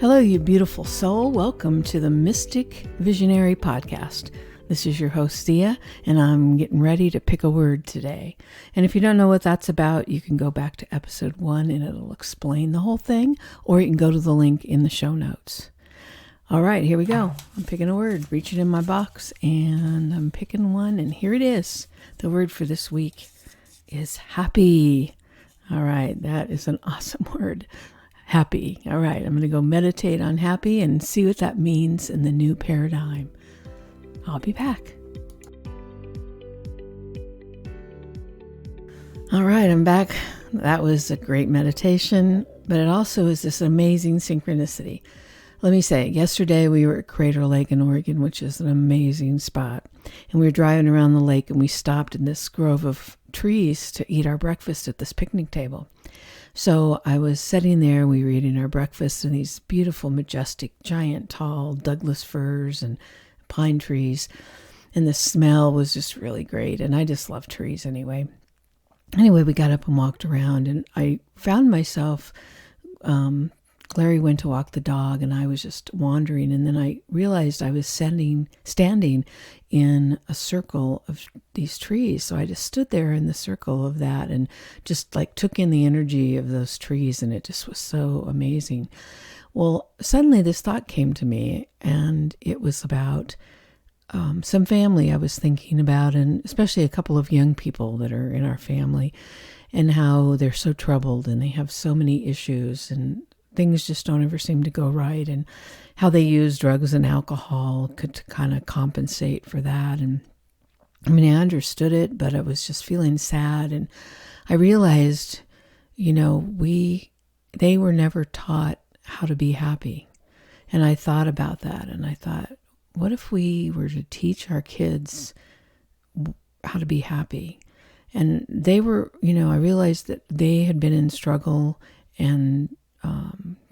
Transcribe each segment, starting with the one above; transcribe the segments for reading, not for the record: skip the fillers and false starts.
Hello, you beautiful soul. Welcome to the Mystic Visionary Podcast. This is your host, Thea, and I'm getting ready to pick a word today. And if you don't know what that's about, you can go back to episode 1 and it'll explain the whole thing, or you can go to the link in the show notes. All right, here we go. I'm picking a word, reaching in my box, and I'm picking one, and here it is. The word for this week is happy. All right, that is an awesome word. Happy. All right, I'm going to go meditate on happy and see what that means in the new paradigm. I'll be back. All right, I'm back. That was a great meditation, but it also is this amazing synchronicity. Let me say, yesterday we were at Crater Lake in Oregon, which is an amazing spot. And we were driving around the lake and we stopped in this grove of trees to eat our breakfast at this picnic table. So I was sitting there, we were eating our breakfast in these beautiful, majestic, giant, tall Douglas firs and pine trees. And the smell was just really great. And I just love trees anyway. Anyway, we got up and walked around and I found myself, Larry went to walk the dog and I was just wandering. And then I realized I was standing in a circle of these trees. So I just stood there in the circle of that and just like took in the energy of those trees. And it just was so amazing. Well, suddenly this thought came to me, and it was about some family I was thinking about, and especially a couple of young people that are in our family, and how they're so troubled and they have so many issues and things just don't ever seem to go right, and how they use drugs and alcohol to kind of compensate for that. And I mean, I understood it, but I was just feeling sad. And I realized, they were never taught how to be happy. And I thought about that, and I thought, what if we were to teach our kids how to be happy? And they were, I realized that they had been in struggle and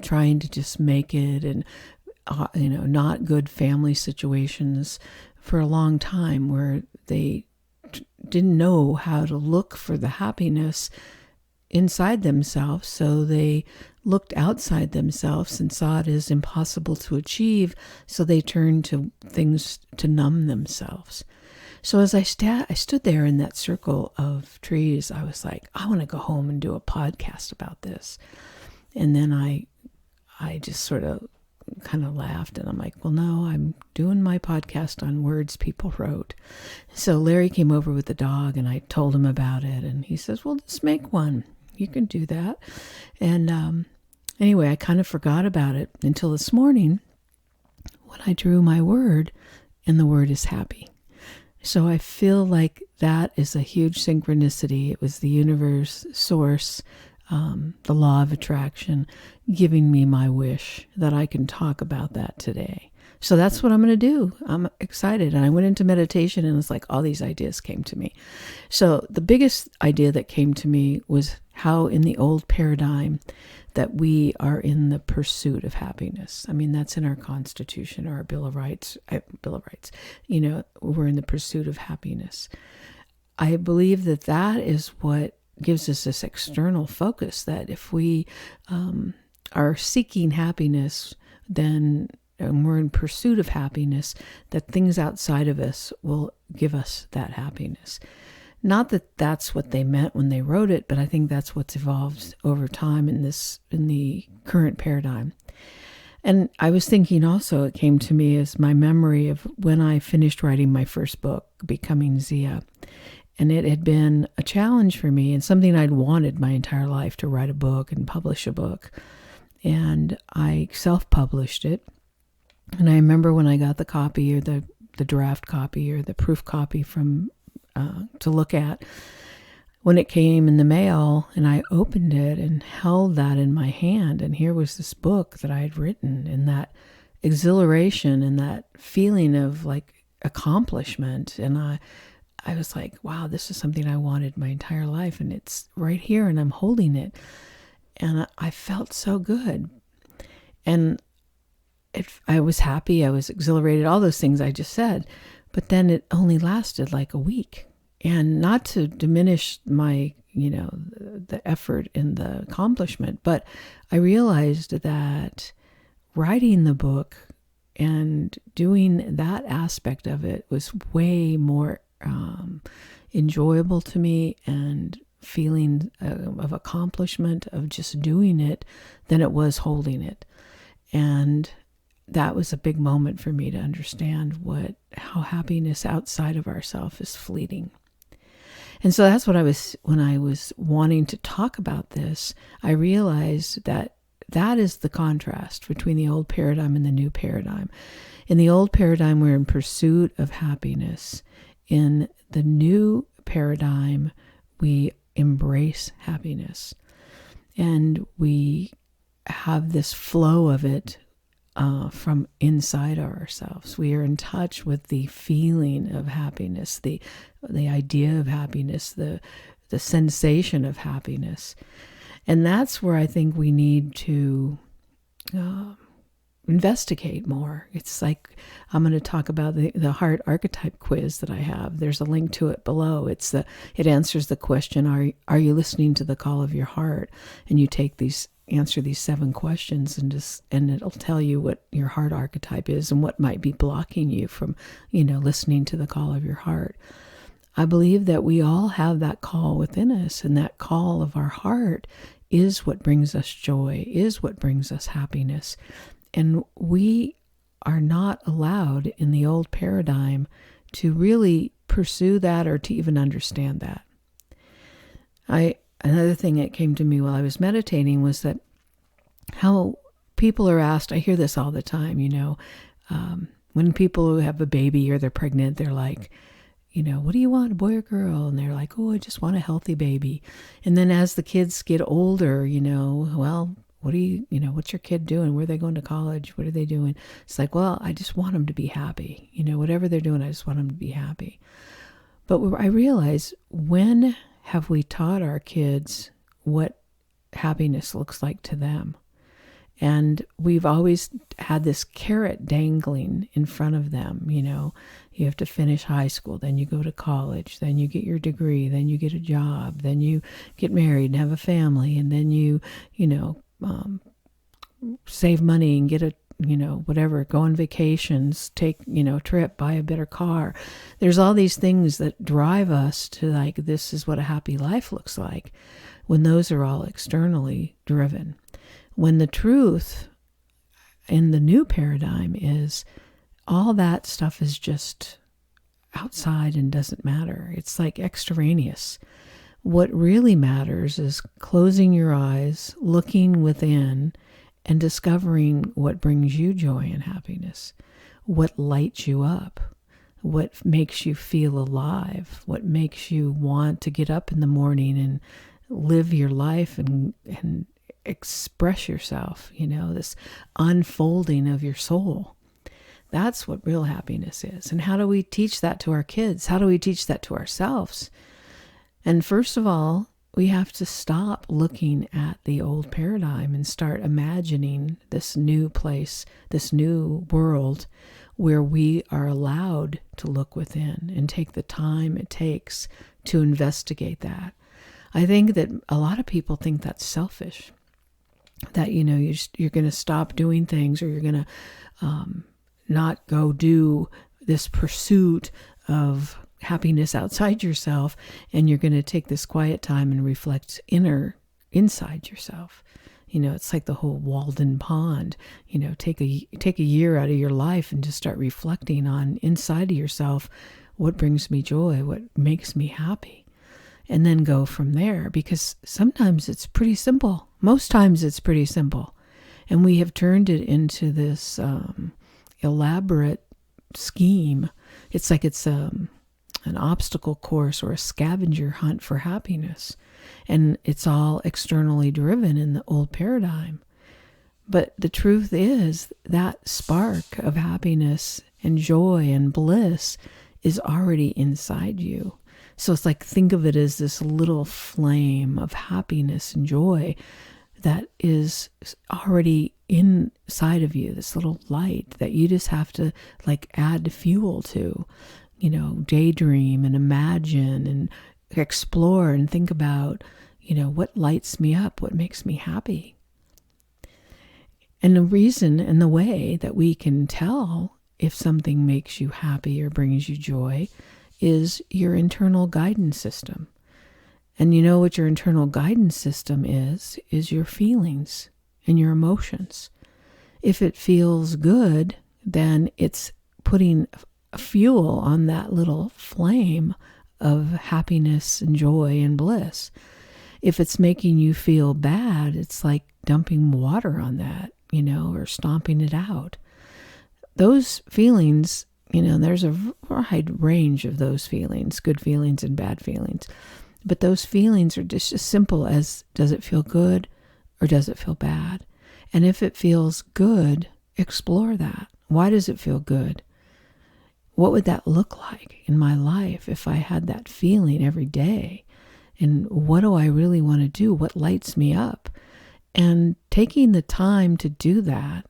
trying to just make it, and not good family situations for a long time, where they didn't know how to look for the happiness inside themselves. So they looked outside themselves and saw it as impossible to achieve. So they turned to things to numb themselves. So as I stood there in that circle of trees, I was like, I want to go home and do a podcast about this. And then I just sort of kind of laughed, and I'm like, well, no, I'm doing my podcast on words people wrote. So Larry came over with the dog, and I told him about it, and he says, well, just make one. You can do that. And anyway, I kind of forgot about it until this morning when I drew my word, and the word is happy. So I feel like that is a huge synchronicity. It was the universe, source, the law of attraction, giving me my wish that I can talk about that today. So that's what I'm going to do. I'm excited. And I went into meditation, and it's like all these ideas came to me. So the biggest idea that came to me was how in the old paradigm that we are in the pursuit of happiness. I mean, that's in our Constitution or our Bill of Rights. We're in the pursuit of happiness. I believe that is what gives us this external focus, that if we are seeking happiness, then and we're in pursuit of happiness, that things outside of us will give us that happiness. Not that that's what they meant when they wrote it, but I think that's what's evolved over time in the current paradigm. And I was thinking also, it came to me as my memory of when I finished writing my first book, Becoming Zia. And it had been a challenge for me, and something I'd wanted my entire life, to write a book and publish a book. And I self-published it. And I remember when I got the copy, or the draft copy, or the proof copy from to look at, when it came in the mail, and I opened it and held that in my hand, and here was this book that I had written, and that exhilaration and that feeling of like accomplishment. And I was like, wow, this is something I wanted my entire life, and it's right here, and I'm holding it. And I felt so good. And I was happy, I was exhilarated, all those things I just said. But then it only lasted like a week. And not to diminish my, the effort and the accomplishment, but I realized that writing the book and doing that aspect of it was way more enjoyable to me, and feeling of accomplishment of just doing it than it was holding it. And that was a big moment for me to understand how happiness outside of ourselves is fleeting. And so that's when I was wanting to talk about this, I realized that is the contrast between the old paradigm and the new paradigm. In the old paradigm, we're in pursuit of happiness. In the new paradigm, we embrace happiness. And we have this flow of it from inside ourselves. We are in touch with the feeling of happiness, the idea of happiness, the sensation of happiness. And that's where I think we need to investigate more. It's like, I'm going to talk about the Heart Archetype Quiz that I have. There's a link to it below. It answers the question, are you listening to the call of your heart? And you answer these 7 questions, and it'll tell you what your heart archetype is and what might be blocking you from, listening to the call of your heart. I believe that we all have that call within us, and that call of our heart is what brings us joy, is what brings us happiness. And we are not allowed in the old paradigm to really pursue that or to even understand that. Another thing that came to me while I was meditating was that how people are asked, I hear this all the time, when people have a baby or they're pregnant, they're like, what do you want, a boy or girl? And they're like, oh, I just want a healthy baby. And then as the kids get older, well, what's your kid doing? Where are they going to college? What are they doing? It's like, well, I just want them to be happy. Whatever they're doing, I just want them to be happy. But I realize, when have we taught our kids what happiness looks like to them? And we've always had this carrot dangling in front of them. You have to finish high school, then you go to college, then you get your degree, then you get a job, then you get married and have a family, and then you save money and get a, whatever, go on vacations, take, a trip, buy a better car. There's all these things that drive us to like, this is what a happy life looks like, when those are all externally driven. When the truth in the new paradigm is all that stuff is just outside and doesn't matter. It's like extraneous. What really matters is closing your eyes, looking within, and discovering what brings you joy and happiness, what lights you up, what makes you feel alive, what makes you want to get up in the morning and live your life and express yourself, this unfolding of your soul. That's what real happiness is. And how do we teach that to our kids? How do we teach that to ourselves? And first of all, we have to stop looking at the old paradigm and start imagining this new place, this new world where we are allowed to look within and take the time it takes to investigate that. I think that a lot of people think that's selfish, that, you're going to stop doing things, or you're going to not go do this pursuit of happiness outside yourself, and you're going to take this quiet time and reflect inside yourself. It's like the whole Walden Pond. Take a year out of your life and just start reflecting on inside of yourself, what brings me joy, what makes me happy, and then go from there. Because sometimes it's pretty simple. Most times it's pretty simple, and we have turned it into this elaborate scheme. It's like it's an obstacle course or a scavenger hunt for happiness. And it's all externally driven in the old paradigm. But the truth is that spark of happiness and joy and bliss is already inside you. So it's like, think of it as this little flame of happiness and joy that is already inside of you, this little light that you just have to like add fuel to, daydream and imagine and explore and think about, what lights me up, what makes me happy. And the reason and the way that we can tell if something makes you happy or brings you joy is your internal guidance system. And you know what your internal guidance system is your feelings and your emotions. If it feels good, then it's putting fuel on that little flame of happiness and joy and bliss. If it's making you feel bad, it's like dumping water on that, or stomping it out. Those feelings, there's a wide range of those feelings, good feelings and bad feelings. But those feelings are just as simple as, does it feel good or does it feel bad? And if it feels good, explore that. Why does it feel good? What would that look like in my life if I had that feeling every day? And what do I really want to do? What lights me up? And taking the time to do that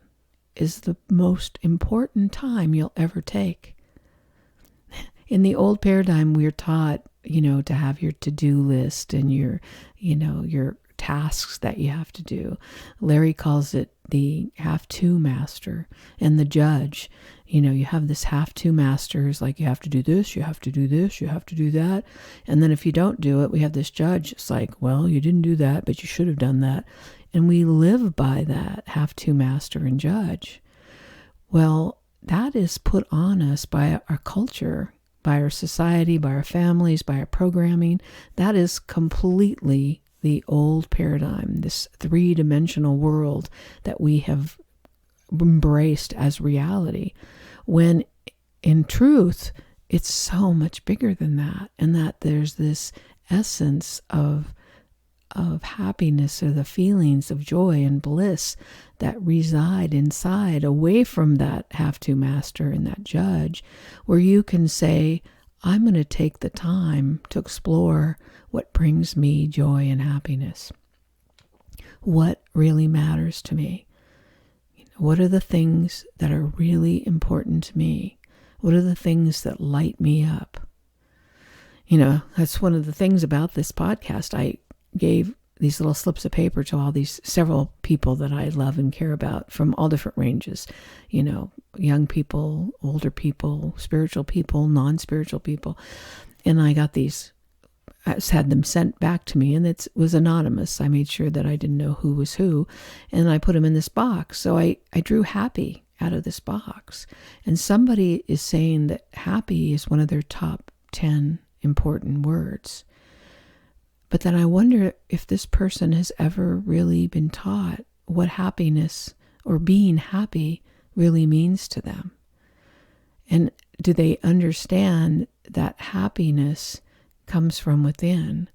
is the most important time you'll ever take. In the old paradigm, we're taught, to have your to-do list and your tasks that you have to do. Larry calls it the have-to master and the judge. You have this have-to masters, like you have to do this, you have to do this, you have to do that. And then if you don't do it, we have this judge. It's like, well, you didn't do that, but you should have done that. And we live by that have-to master and judge. Well, that is put on us by our culture, by our society, by our families, by our programming. That is completely the old paradigm, this three-dimensional world that we have embraced as reality, when in truth, it's so much bigger than that, and that there's this essence of happiness, or the feelings of joy and bliss that reside inside, away from that have-to master and that judge, where you can say, I'm going to take the time to explore what brings me joy and happiness. What really matters to me? What are the things that are really important to me? What are the things that light me up? That's one of the things about this podcast. I gave these little slips of paper to all these several people that I love and care about from all different ranges, young people, older people, spiritual people, non-spiritual people. And I got these, I had them sent back to me, and it was anonymous. I made sure that I didn't know who was who, and I put them in this box. So I drew happy out of this box. And somebody is saying that happy is one of their top 10 important words. But then I wonder if this person has ever really been taught what happiness or being happy really means to them. And do they understand that happiness comes from within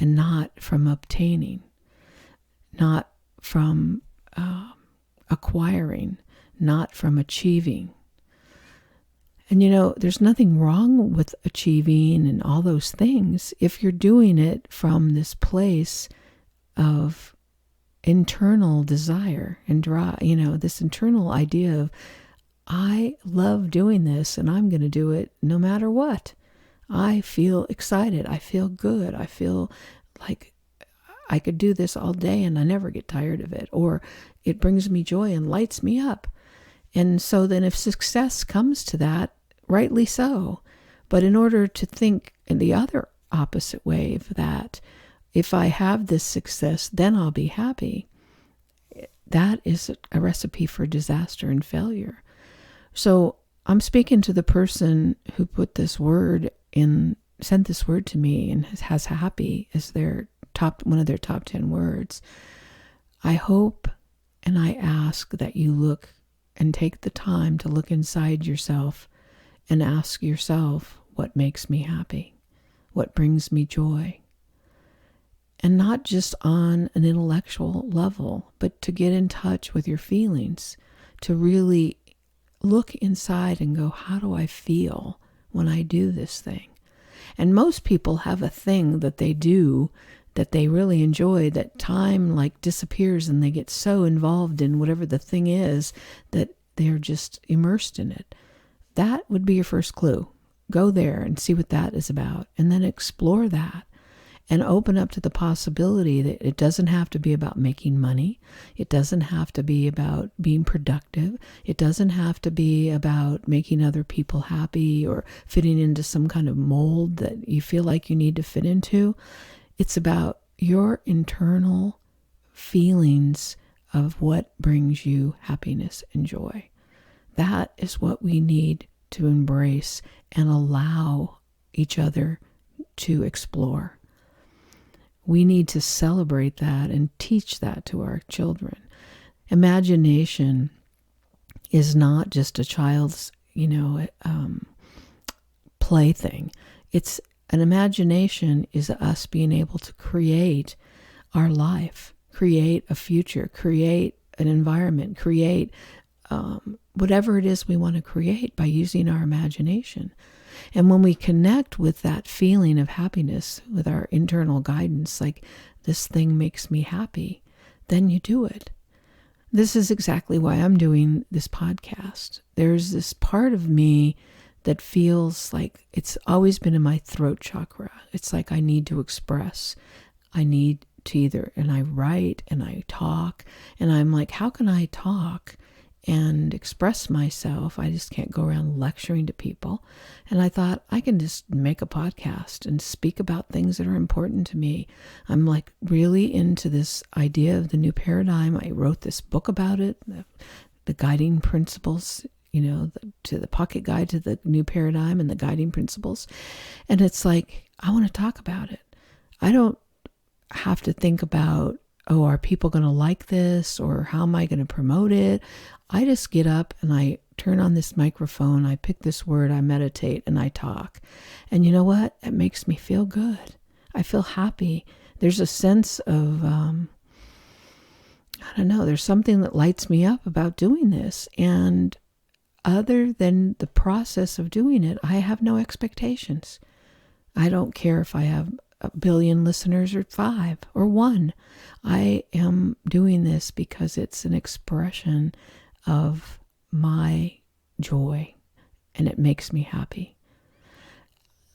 and not from obtaining, not from acquiring, not from achieving? And there's nothing wrong with achieving and all those things if you're doing it from this place of internal desire and drive, this internal idea of, I love doing this and I'm going to do it no matter what. I feel excited. I feel good. I feel like I could do this all day and I never get tired of it. Or it brings me joy and lights me up. And so then if success comes to that, rightly so. But in order to think in the other opposite way of that, if I have this success, then I'll be happy, that is a recipe for disaster and failure. So I'm speaking to the person who put this word in, sent this word to me, and has happy as one of their top 10 words. I hope and I ask that you look and take the time to look inside yourself and ask yourself, what makes me happy? What brings me joy? And not just on an intellectual level, but to get in touch with your feelings, to really look inside and go, how do I feel when I do this thing? And most people have a thing that they do that they really enjoy, that time like disappears and they get so involved in whatever the thing is that they're just immersed in it. That would be your first clue. Go there and see what that is about, and then explore that. and open up to the possibility that it doesn't have to be about making money. It doesn't have to be about being productive. It doesn't have to be about making other people happy or fitting into some kind of mold that you feel like you need to fit into. It's about your internal feelings of what brings you happiness and joy. That is what we need to embrace and allow each other to explore. We need to celebrate that and teach that to our children. Imagination is not just a child's, plaything. It's an imagination is us being able to create our life, create a future, create an environment, create whatever it is we want to create by using our imagination. And when we connect with that feeling of happiness, with our internal guidance, like this thing makes me happy, then you do it. This is exactly why I'm doing this podcast. There's this part of me that feels like it's always been in my throat chakra. It's like I need to express. I need to and I write and I talk. And I'm like, how can I talk and express myself? I just can't go around lecturing to people. And I thought I can just make a podcast and speak about things that are important to me. I'm like really into this idea of the new paradigm. I wrote this book about it, the guiding principles, to the pocket guide to the new paradigm and the guiding principles. And it's like, I want to talk about it. I don't have to think about, oh, are people going to like this, or how am I going to promote it? I just get up and I turn on this microphone, I pick this word, I meditate, and I talk. And you know what? It makes me feel good. I feel happy. There's a sense of, there's something that lights me up about doing this. And other than the process of doing it, I have no expectations. I don't care if I have 1 billion listeners or 5 or 1. I am doing this because it's an expression of my joy and it makes me happy.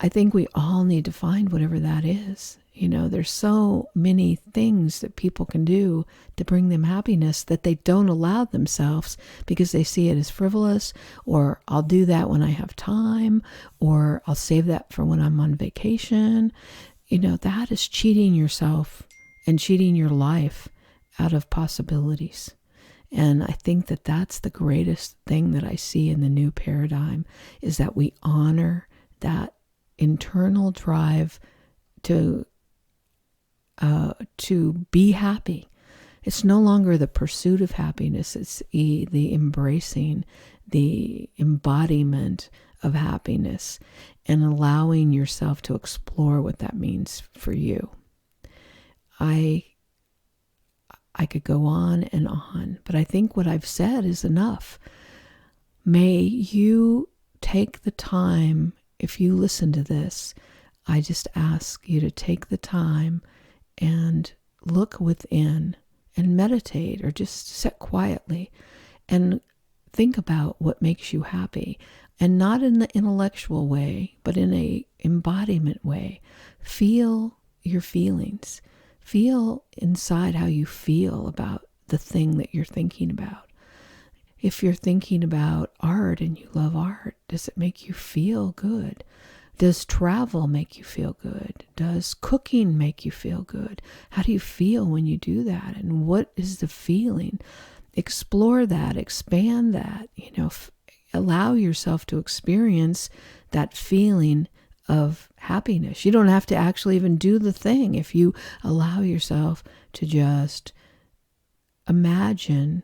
I think we all need to find whatever that is. There's so many things that people can do to bring them happiness that they don't allow themselves because they see it as frivolous, or I'll do that when I have time, or I'll save that for when I'm on vacation. That is cheating yourself and cheating your life out of possibilities. And I think that that's the greatest thing that I see in the new paradigm, is that we honor that internal drive to be happy. It's no longer the pursuit of happiness. It's the embracing, the embodiment of happiness, and allowing yourself to explore what that means for you. I could go on and on, but I think what I've said is enough. May you take the time, if you listen to this, I just ask you to take the time and look within and meditate, or just sit quietly and think about what makes you happy. And not in the intellectual way, but in a embodiment way. Feel your feelings. Feel inside how you feel about the thing that you're thinking about. If you're thinking about art and you love art, does it make you feel good? Does travel make you feel good? Does cooking make you feel good? How do you feel when you do that? And what is the feeling? Explore that, expand that, allow yourself to experience that feeling of happiness. You don't have to actually even do the thing if you allow yourself to just imagine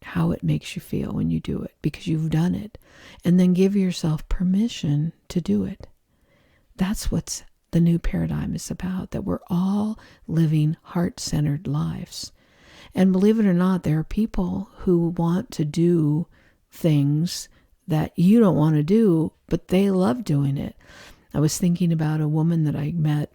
how it makes you feel when you do it, because you've done it, and then give yourself permission to do it. That's what the new paradigm is about, that we're all living heart-centered lives. And believe it or not, there are people who want to do things that you don't want to do, but they love doing it. I was thinking about a woman that I met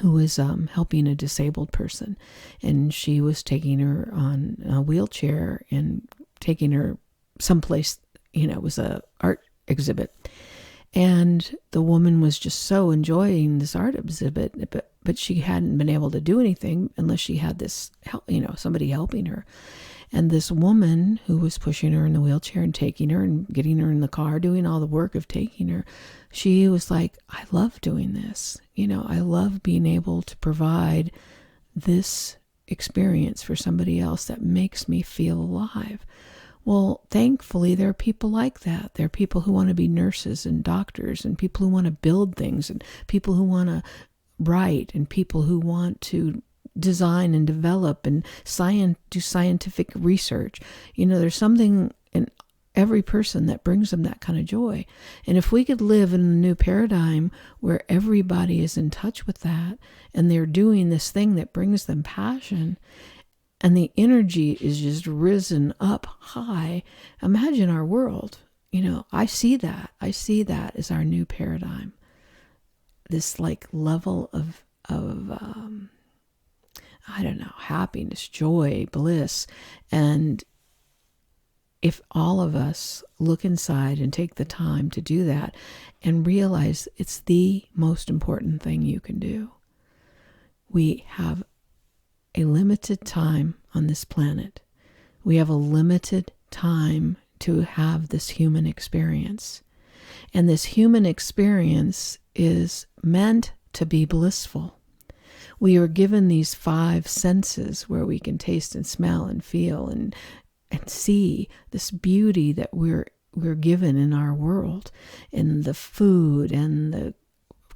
who was helping a disabled person, and she was taking her on a wheelchair and taking her someplace, it was a art exhibit. And the woman was just so enjoying this art exhibit, but she hadn't been able to do anything unless she had this help, somebody helping her. And this woman who was pushing her in the wheelchair and taking her and getting her in the car, doing all the work of taking her, she was like, I love doing this. I love being able to provide this experience for somebody else that makes me feel alive. Well, thankfully, there are people like that. There are people who want to be nurses and doctors, and people who want to build things, and people who want to write, and people who want to design and develop and do scientific research. There's something in every person that brings them that kind of joy. And if we could live in a new paradigm where everybody is in touch with that, and they're doing this thing that brings them passion, and the energy is just risen up high, imagine our world. I see that. I see that as our new paradigm. This level of happiness, joy, bliss. And if all of us look inside and take the time to do that and realize it's the most important thing you can do. We have a limited time on this planet. We have a limited time to have this human experience. And this human experience is meant to be blissful. We are given these 5 senses where we can taste and smell and feel and see this beauty that we're given in our world, in the food and the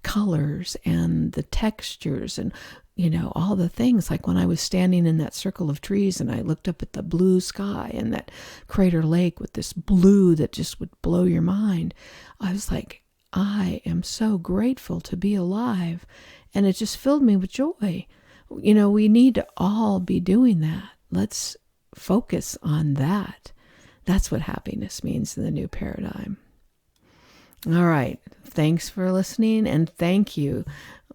colors and the textures and all the things. Like when I was standing in that circle of trees and I looked up at the blue sky and that Crater Lake with this blue that just would blow your mind, I was like, I am so grateful to be alive. And it just filled me with joy. We need to all be doing that. Let's focus on that. That's what happiness means in the new paradigm. All right. Thanks for listening, and thank you.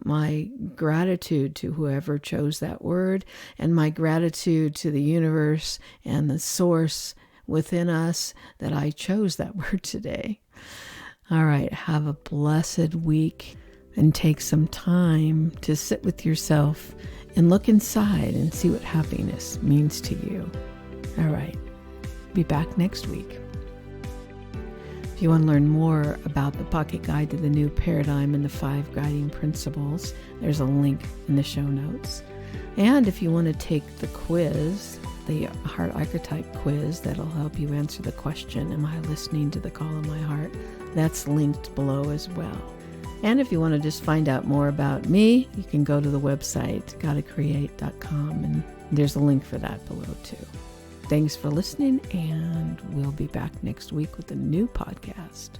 My gratitude to whoever chose that word, and my gratitude to the universe and the source within us that I chose that word today. All right. Have a blessed week, and take some time to sit with yourself and look inside and see what happiness means to you. All right. Be back next week. If you want to learn more about the Pocket Guide to the New Paradigm and the 5 guiding principles, there's a link in the show notes. And if you want to take the quiz, the Heart Archetype Quiz, that'll help you answer the question, am I listening to the call of my heart? That's linked below as well. And if you want to just find out more about me, you can go to the website, gottacreate.com, and there's a link for that below too. Thanks for listening, and we'll be back next week with a new podcast.